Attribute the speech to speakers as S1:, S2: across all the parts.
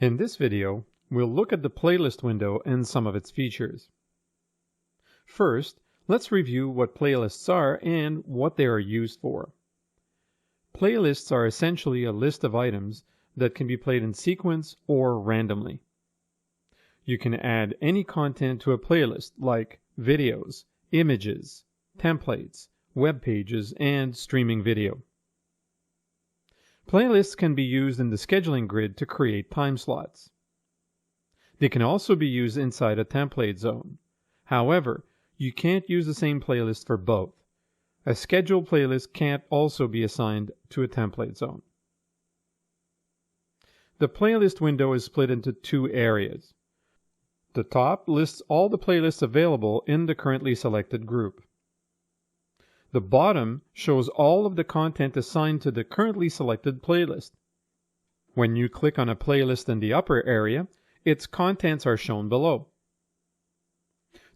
S1: In this video, we'll look at the playlist window and some of its features. First, let's review what playlists are and what they are used for. Playlists are essentially a list of items that can be played in sequence or randomly. You can add any content to a playlist like videos, images, templates, web pages, and streaming video. Playlists can be used in the scheduling grid to create time slots. They can also be used inside a template zone. However, you can't use the same playlist for both. A scheduled playlist can't also be assigned to a template zone. The playlist window is split into two areas. The top lists all the playlists available in the currently selected group. The bottom shows all of the content assigned to the currently selected playlist. When you click on a playlist in the upper area, its contents are shown below.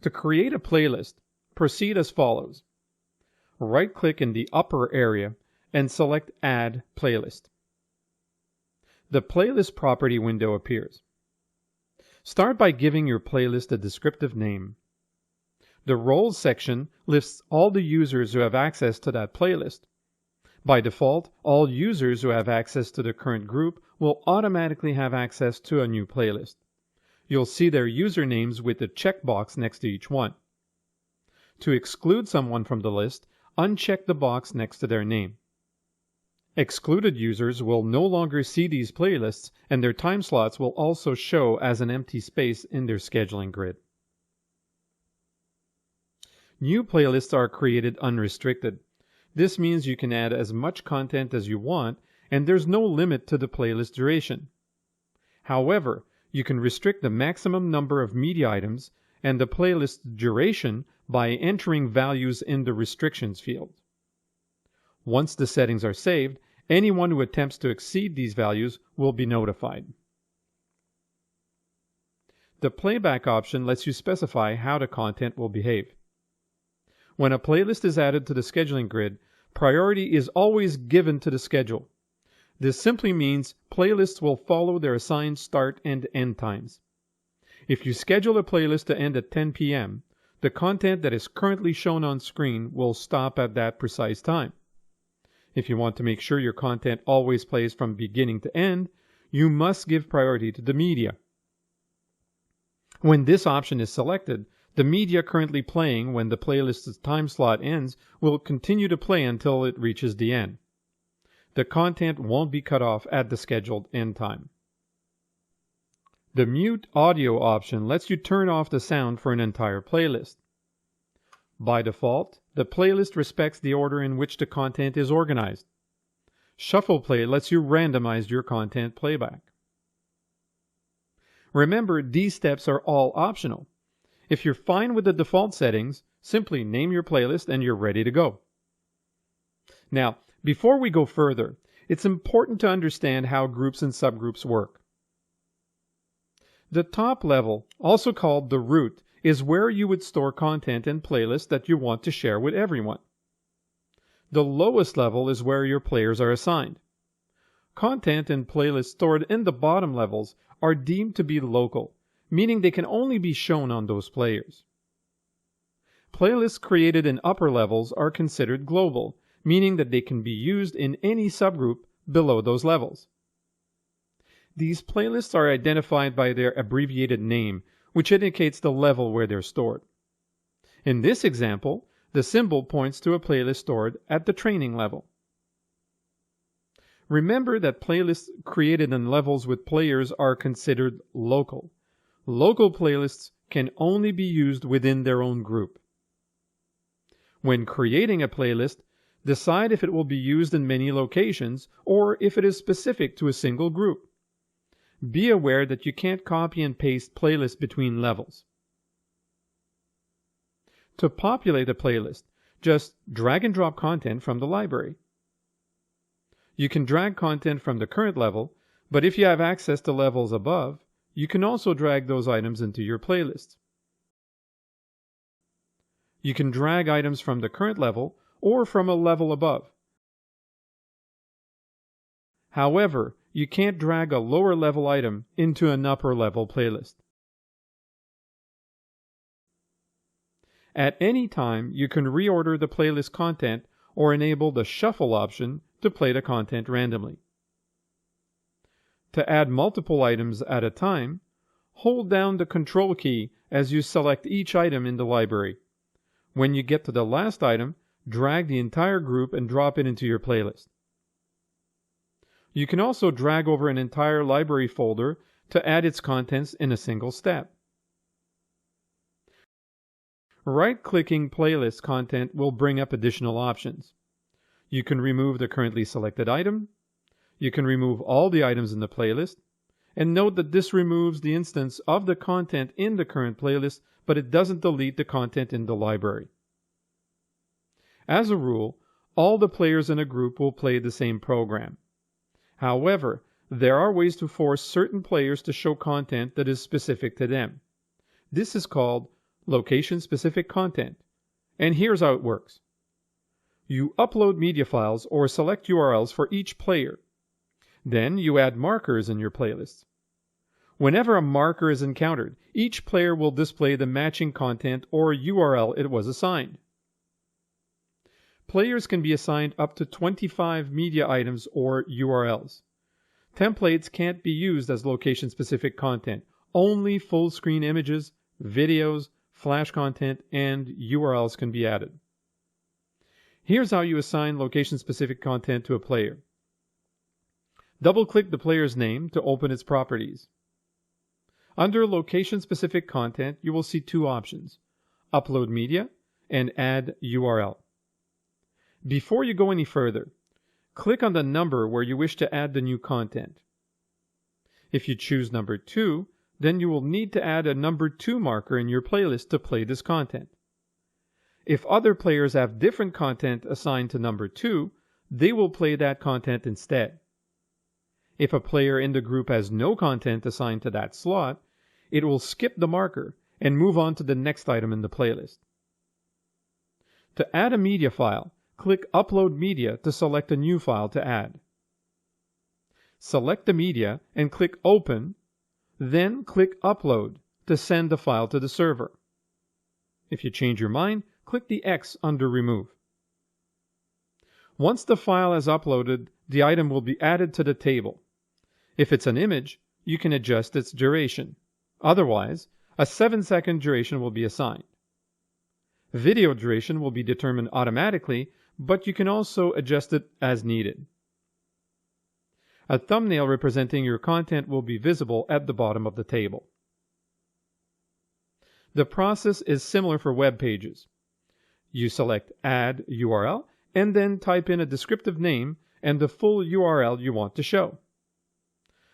S1: To create a playlist, proceed as follows. Right-click in the upper area and select Add Playlist. The Playlist Property window appears. Start by giving your playlist a descriptive name. The Roles section lists all the users who have access to that playlist. By default, all users who have access to the current group will automatically have access to a new playlist. You'll see their usernames with a checkbox next to each one. To exclude someone from the list, uncheck the box next to their name. Excluded users will no longer see these playlists, and their time slots will also show as an empty space in their scheduling grid. New playlists are created unrestricted. This means you can add as much content as you want, and there's no limit to the playlist duration. However, you can restrict the maximum number of media items and the playlist duration by entering values in the restrictions field. Once the settings are saved, anyone who attempts to exceed these values will be notified. The playback option lets you specify how the content will behave. When a playlist is added to the scheduling grid, priority is always given to the schedule. This simply means playlists will follow their assigned start and end times. If you schedule a playlist to end at 10 p.m., the content that is currently shown on screen will stop at that precise time. If you want to make sure your content always plays from beginning to end, you must give priority to the media. When this option is selected, the media currently playing when the playlist's time slot ends will continue to play until it reaches the end. The content won't be cut off at the scheduled end time. The mute audio option lets you turn off the sound for an entire playlist. By default, the playlist respects the order in which the content is organized. Shuffle play lets you randomize your content playback. Remember, these steps are all optional. If you're fine with the default settings, simply name your playlist and you're ready to go. Now, before we go further, it's important to understand how groups and subgroups work. The top level, also called the root, is where you would store content and playlists that you want to share with everyone. The lowest level is where your players are assigned. Content and playlists stored in the bottom levels are deemed to be local, meaning they can only be shown on those players. Playlists created in upper levels are considered global, meaning that they can be used in any subgroup below those levels. These playlists are identified by their abbreviated name, which indicates the level where they're stored. In this example, the symbol points to a playlist stored at the training level. Remember that playlists created in levels with players are considered local. Local playlists can only be used within their own group. When creating a playlist, decide if it will be used in many locations or if it is specific to a single group. Be aware that you can't copy and paste playlists between levels. To populate a playlist, just drag and drop content from the library. You can drag content from the current level, but if you have access to levels above, you can also drag those items into your playlist. You can drag items from the current level or from a level above. However, you can't drag a lower level item into an upper level playlist. At any time, you can reorder the playlist content or enable the shuffle option to play the content randomly. To add multiple items at a time, hold down the Control key as you select each item in the library. When you get to the last item, drag the entire group and drop it into your playlist. You can also drag over an entire library folder to add its contents in a single step. Right-clicking playlist content will bring up additional options. You can remove the currently selected item. You can remove all the items in the playlist. And note that this removes the instance of the content in the current playlist, but it doesn't delete the content in the library. As a rule, all the players in a group will play the same program. However, there are ways to force certain players to show content that is specific to them. This is called location-specific content, and here's how it works. You upload media files or select URLs for each player. Then you add markers in your playlists. Whenever a marker is encountered, each player will display the matching content or URL it was assigned. Players can be assigned up to 25 media items or URLs. Templates can't be used as location-specific content. Only full-screen images, videos, Flash content, and URLs can be added. Here's how you assign location-specific content to a player. Double-click the player's name to open its properties. Under location-specific content, you will see two options: Upload Media and Add URL. Before you go any further, click on the number where you wish to add the new content. If you choose number 2, then you will need to add a number 2 marker in your playlist to play this content. If other players have different content assigned to number 2, they will play that content instead. If a player in the group has no content assigned to that slot, it will skip the marker and move on to the next item in the playlist. To add a media file, click Upload Media to select a new file to add. Select the media and click Open, then click Upload to send the file to the server. If you change your mind, click the X under Remove. Once the file is uploaded, the item will be added to the table. If it's an image, you can adjust its duration. Otherwise, a 7-second duration will be assigned. Video duration will be determined automatically, but you can also adjust it as needed. A thumbnail representing your content will be visible at the bottom of the table. The process is similar for web pages. You select Add URL and then type in a descriptive name and the full URL you want to show.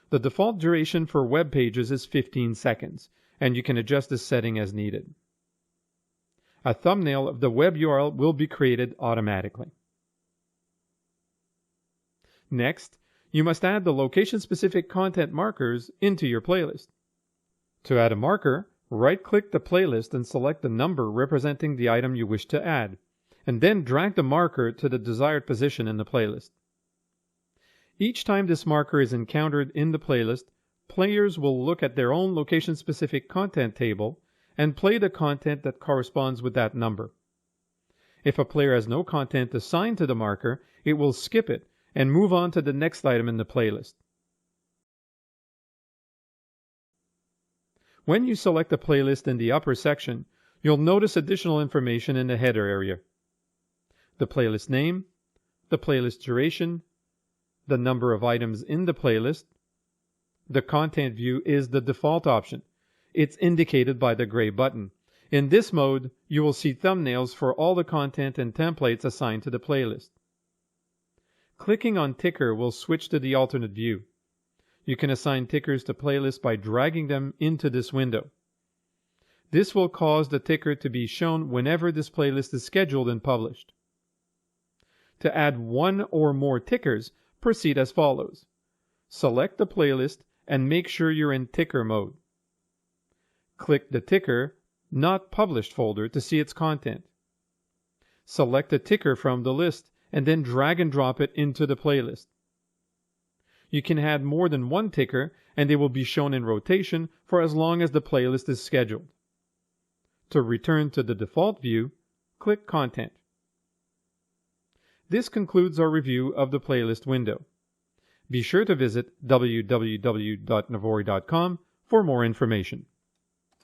S1: The default duration for web pages is 15 seconds, and you can adjust this setting as needed. A thumbnail of the web URL will be created automatically. Next, you must add the location-specific content markers into your playlist. To add a marker, right-click the playlist and select the number representing the item you wish to add, and then drag the marker to the desired position in the playlist. Each time this marker is encountered in the playlist, players will look at their own location-specific content table and play the content that corresponds with that number. If a player has no content assigned to the marker, it will skip it and move on to the next item in the playlist. When you select a playlist in the upper section, you'll notice additional information in the header area. The playlist name, the playlist duration, the number of items in the playlist. The content view is the default option. It's indicated by the gray button. In this mode, you will see thumbnails for all the content and templates assigned to the playlist. Clicking on ticker will switch to the alternate view. You can assign tickers to playlists by dragging them into this window. This will cause the ticker to be shown whenever this playlist is scheduled and published. To add one or more tickers, proceed as follows. Select the playlist and make sure you're in ticker mode. Click the ticker Not Published folder to see its content. Select a ticker from the list and then drag and drop it into the playlist. You can add more than one ticker and they will be shown in rotation for as long as the playlist is scheduled. To return to the default view, click Content. This concludes our review of the playlist window. Be sure to visit www.navori.com for more information.